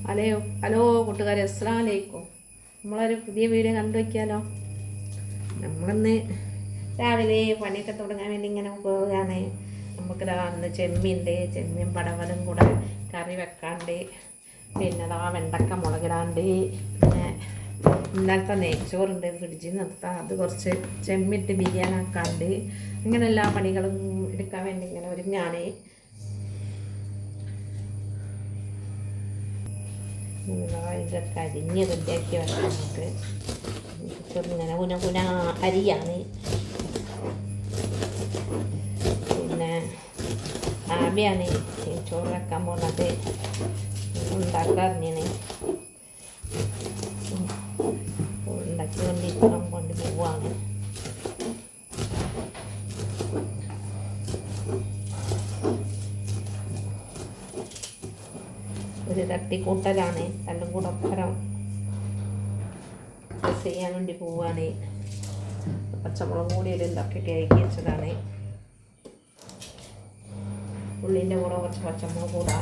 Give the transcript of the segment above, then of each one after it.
Hello hello കൂട്ടുകാരെ, അസ്സലാമു അലൈക്കും. നമ്മളൊരു പുതിയ വീഡിയോ കണ്ടു വയ്ക്കാലോ. നമ്മളിന്ന് രാവിലെ പണിയൊക്കെ തുടങ്ങാൻ വേണ്ടി ഇങ്ങനെ പോവുകയാണ്. നമുക്ക് അന്ന് ചെമ്മീൻ പടവലും കൂടെ കറി വെക്കാണ്ട്, പിന്നെ വെണ്ടക്ക മുളകിടാണ്ട്, പിന്നെ ഇന്നലത്തെ നെയ്ച്ചോറുണ്ട് ഫ്രിഡ്ജിൽ നിർത്താം, അത് കുറച്ച് ചെമ്മിട്ട് ബിരിയാണി ആക്കാണ്ട്, ഇങ്ങനെ എല്ലാ പണികളും എടുക്കാൻ വേണ്ടി ഇങ്ങനെ ഒരുങ്ങാണ്. ഇതൊക്കെ അരിഞ്ഞ് റെഡിയാക്കി വെക്കാം. നമുക്ക് ഇങ്ങനെ പുന അരിയാണ്. പിന്നെ ആബിയാണ് ചോറ് വെക്കാൻ പോകുന്നത്. ഉണ്ടാക്കാറിഞ്ഞാണ് ഉണ്ടാക്കി കൊണ്ട് പോവാണ്. ഒരു തട്ടിക്കൂട്ടലാണ്, എല്ലാം കൂടെ ഒപ്പരം ചെയ്യാൻ വേണ്ടി പോവുകയാണ്. പച്ചമുളക് കൂടി ഇതൊക്കെ കഴുകി വെച്ചതാണ്. ഉള്ളിൻ്റെ കൂടെ കുറച്ച് പച്ചമുളക് കൂടെ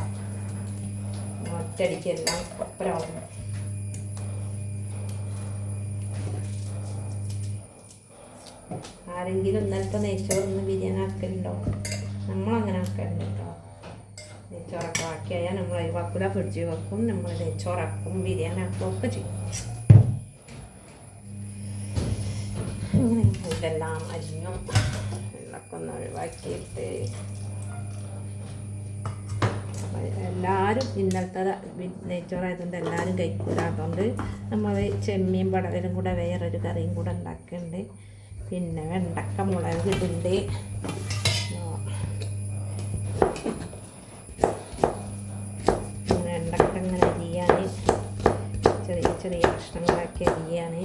ഒറ്റടിക്ക് എല്ലാം ഒപ്പരമാകും. ആരെങ്കിലും ഇന്നലത്തെ നെയ്ച്ചോറൊന്ന് ബിരിയാണി ആക്കലുണ്ടോ? നമ്മളങ്ങനെ ആക്കലുണ്ട് കേട്ടോ. നെയ്ച്ചോറൊക്കെ ആക്കിയാൽ നമ്മൾ ഒഴിവാക്കില്ല, ഫ്രിഡ്ജിൽ വെക്കും. നമ്മൾ നെയ്ച്ചോറാക്കും, ബിരിയാണി ആക്കും, ഒക്കെ ചെയ്യും. ഇതെല്ലാം അരിഞ്ഞു വെള്ളമൊക്കെ ഒന്ന് ഒഴിവാക്കിയിട്ട് എല്ലാവരും ഇന്നലത്തെ നെയ്ച്ചോറായതുകൊണ്ട് എല്ലാവരും കഴിക്കൂല. അതുകൊണ്ട് നമ്മൾ ചെമ്മീൻ പടവലും കൂടെ വേറൊരു കറിയും കൂടെ ഉണ്ടാക്കുന്നുണ്ട്. പിന്നെ വെണ്ടക്ക മുളക് ഇടുന്നുണ്ട്. വെണ്ടക്ക ഇങ്ങനെ അരിയാൻ ചെറിയ ചെറിയ കഷ്ണങ്ങളാക്കി അരിയാണ്.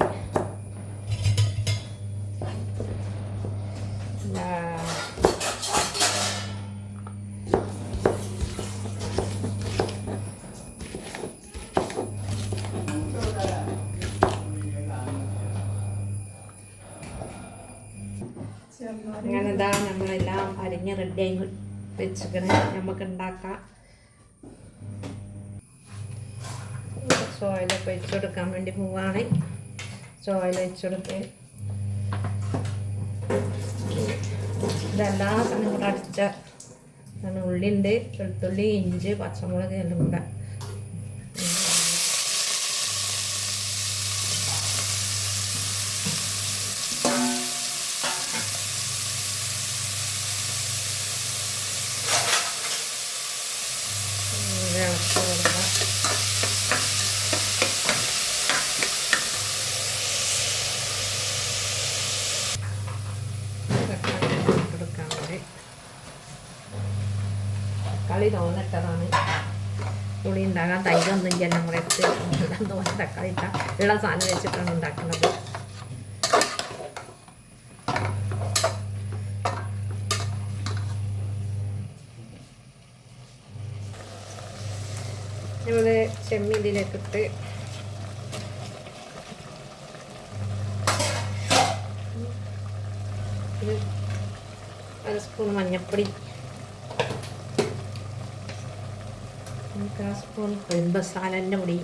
അങ്ങനെ നമ്മളെല്ലാം അരിഞ്ഞ് റെഡിയായി വെച്ചിരിക്കണേ. നമുക്ക് ഉണ്ടാക്കാം. ഓയിലൊക്കെ ഒഴിച്ചെടുക്കാൻ വേണ്ടി പോവാണ്. ഓയിൽ ഒഴിച്ചെടുത്ത് ഇതെല്ലാ സാധനം കൂടെ അടിച്ച ഉള്ളിയുണ്ട്, വെളുത്തുള്ളി, ഇഞ്ചി, പച്ചമുളക് എല്ലാം കൂടെ തക്കാളി തോന്നിട്ടതാണ്. പുളി ഉണ്ടാകാൻ തൈരൊന്നും ഇല്ല നമ്മുടെ അടുത്ത്. തോന്നി തക്കാളി ഇട്ടാൽ ഉള്ള സാധനം വെച്ചിട്ടാണ് ഉണ്ടാക്കുന്നത്. നമ്മൾ ചെമ്മീൻ ഇതിലേക്കിട്ട് അര സ്പൂൺ മഞ്ഞൾപ്പൊടി, 1 സ്പൂൺ മസാലൻ്റെ പൊടി,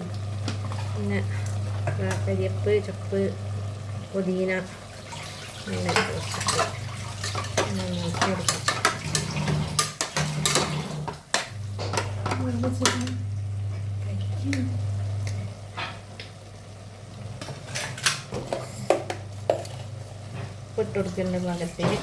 പിന്നെ കരിയപ്പ്, ചപ്പ്, പുതിന നോക്കിയെടുക്കാം. ഇട്ടുകൊടുക്കുന്ന ഭാഗത്തിന്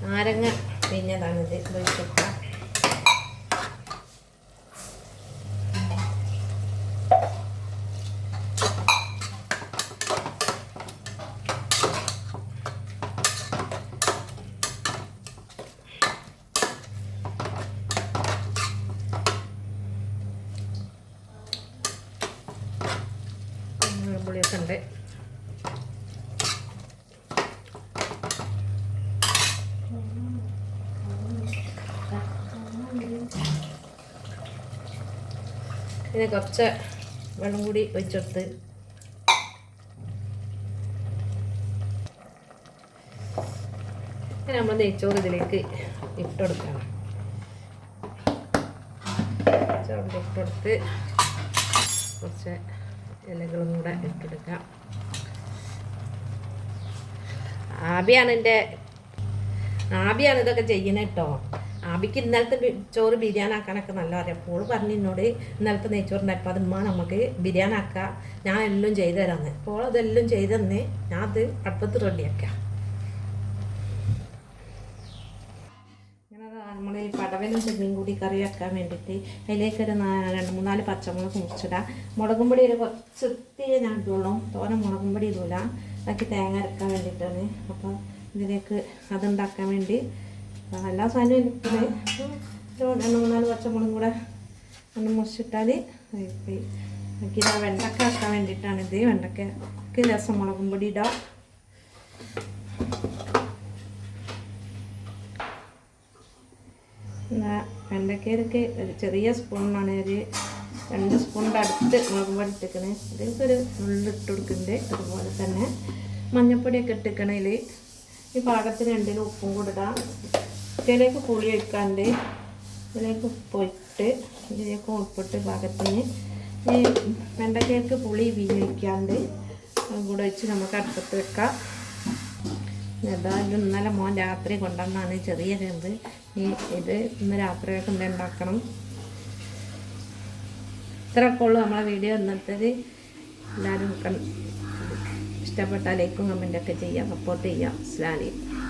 നാരങ്ങ പിഴിഞ്ഞതാണിത് ഒഴിച്ചിട്ട. പുളിയൊക്കെ ഉണ്ട്. പിന്നെ കുറച്ച് വെള്ളം കൂടി ഒഴിച്ചെടുത്ത് നമ്മൾ നെയ്ച്ചോറ് ഇതിലേക്ക് ഇട്ടുകൊടുക്കണം. ചോറിൽ ഇട്ടുകൊടുത്ത് കുറച്ച് ഇലകളും കൂടെ ഇട്ടെടുക്കാം. ആബിയാണ് ഇതൊക്കെ ചെയ്യുന്നത് കേട്ടോ. ആബിക്ക് ഇന്നലത്തെ ചോറ് ബിരിയാണി ആക്കാനൊക്കെ നല്ല അറിയാം. അപ്പോൾ പറഞ്ഞു എന്നോട് ഇന്നലത്തെ നെയ്ച്ചോറുണ്ടായപ്പോൾ അത് ഉമ്മ നമുക്ക് ബിരിയാണി ആക്കാം, ഞാൻ എല്ലാം ചെയ്തു തരാമെന്ന്. അപ്പോൾ അതെല്ലാം ചെയ്ത് തന്നെ ഞാൻ അത് അടുപ്പത്ത് റെഡിയാക്കാം. നമ്മൾ ഈ പടവലും ചെമ്മീൻ കൂടി കറി വെക്കാൻ വേണ്ടിയിട്ട് അതിലേക്കൊരു 2-3-4 പച്ചമുളക് മുറിച്ചിടാം. മുളകും പൊടി ഒരു കുറച്ച് തീരെ ഞാൻ ഇട്ടുള്ളൂ, തോനെ മുളകും പൊടി ഇടൂല. അതൊക്കെ തേങ്ങ അരക്കാൻ വേണ്ടിയിട്ടാണ്. അപ്പോൾ ഇതിലേക്ക് അതുണ്ടാക്കാൻ വേണ്ടി എല്ലാ സാധനവും ഇട്ടിട്ട് 2-3-4 പച്ചമുളകും കൂടെ ഒന്ന് മുറിച്ചിട്ടാൽ ഇതാ വെണ്ടക്ക ആക്കാൻ വേണ്ടിയിട്ടാണിത്. വെണ്ടയ്ക്ക് രസം മുളകും പൊടി ഇടാം. വെണ്ടയ്ക്കയിലൊക്കെ ഒരു ചെറിയ സ്പൂണാണ്, ഒരു 2 സ്പൂണിൻ്റെ അടുത്ത് മുളക് പൊടി ഇട്ടിക്കണേ. ഇതിലേക്കൊരു നുള്ളിട്ട് കൊടുക്കുന്നുണ്ട്. അതുപോലെ തന്നെ മഞ്ഞൾപ്പൊടിയൊക്കെ ഇട്ടിക്കണതിൽ ഈ പാകത്തിന് എന്തെങ്കിലും ഉപ്പും കൂടെ ഇടാം. ഇതിലേക്ക് പുളി ഒഴിക്കാണ്ട് ഇതിലേക്ക് ഉപ്പിട്ട് ഇതിലേക്ക് ഉപ്പിട്ട് പാകത്തിന് ഈ വെണ്ടയ്ക്കയ്ക്ക് പുളി വീഴിക്കാണ്ട് കൂടെ വെച്ച് നമുക്ക് അടുപ്പത്ത് വെക്കാം. ഏതായാലും ഇന്നലെ മോൻ രാത്രി കൊണ്ടുവന്നാണ് ചെറിയ ചെമ്പ്. ഇത് ഇന്ന് രാത്രിയൊക്കെ ഉണ്ടാക്കണം. ഇത്രയൊക്കെ ഉള്ളൂ നമ്മളെ വീഡിയോ ഇന്നത്തേത്. എല്ലാവരും ഇഷ്ടപ്പെട്ടാൽ ലൈക്കും കമൻറ്റൊക്കെ ചെയ്യുക, സപ്പോർട്ട് ചെയ്യുക. അസ്സലാമു അലൈക്കും.